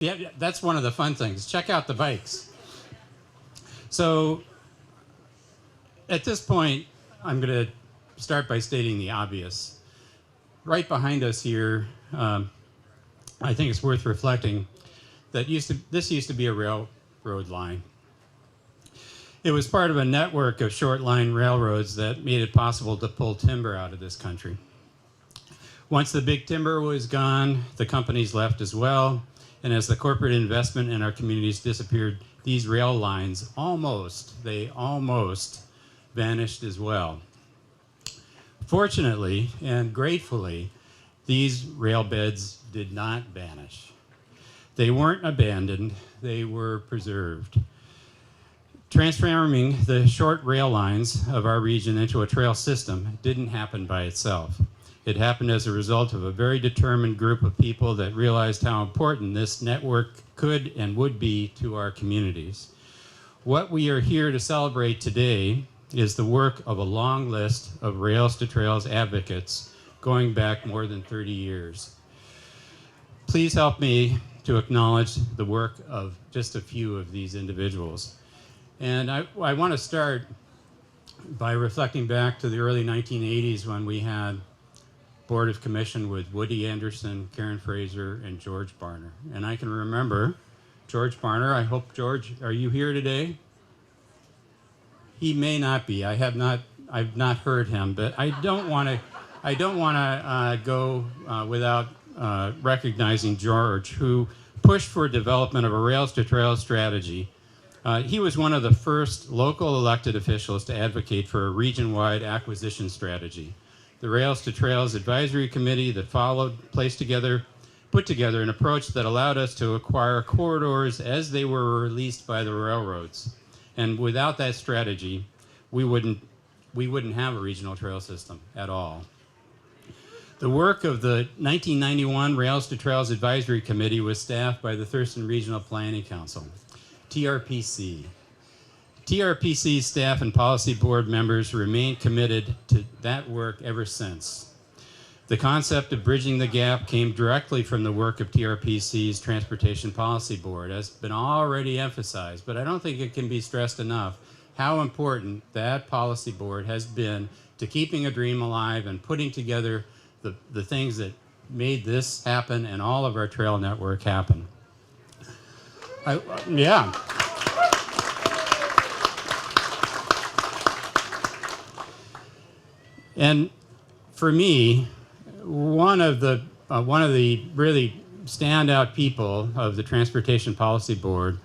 Yeah, that's one of the fun things. Check out the bikes. So at this point, I'm going to start by stating the obvious. Right behind us here, I think it's worth reflecting that this used to be a railroad line. It was part of a network of short line railroads that made it possible to pull timber out of this country. Once the big timber was gone, the companies left as well, and as the corporate investment in our communities disappeared, these rail lines almost vanished as well. Fortunately and gratefully, these rail beds did not vanish. They weren't abandoned, they were preserved. Transforming the short rail lines of our region into a trail system didn't happen by itself. It happened as a result of a very determined group of people that realized how important this network could and would be to our communities. What we are here to celebrate today is the work of a long list of Rails to Trails advocates going back more than 30 years. Please help me to acknowledge the work of just a few of these individuals. And I want to start by reflecting back to the early 1980s when we had Board of Commission with Woody Anderson, Karen Fraser, and George Barner. And I can remember George Barner. I hope, George, are you here today? He may not be. I've not heard him, but I don't want to go without recognizing George, who pushed for development of a Rails to Trails strategy. He was one of the first local elected officials to advocate for a region-wide acquisition strategy. The Rails to Trails Advisory Committee that followed put together an approach that allowed us to acquire corridors as they were released by the railroads. And without that strategy, we wouldn't have a regional trail system at all. The work of the 1991 Rails to Trails Advisory Committee was staffed by the Thurston Regional Planning Council, TRPC. TRPC staff and policy board members remain committed to that work ever since. The concept of bridging the gap came directly from the work of TRPC's Transportation Policy Board, as has been already emphasized, but I don't think it can be stressed enough how important that policy board has been to keeping a dream alive and putting together the things that made this happen and all of our trail network happen. Yeah. And for me, one of the really standout people of the Transportation Policy Board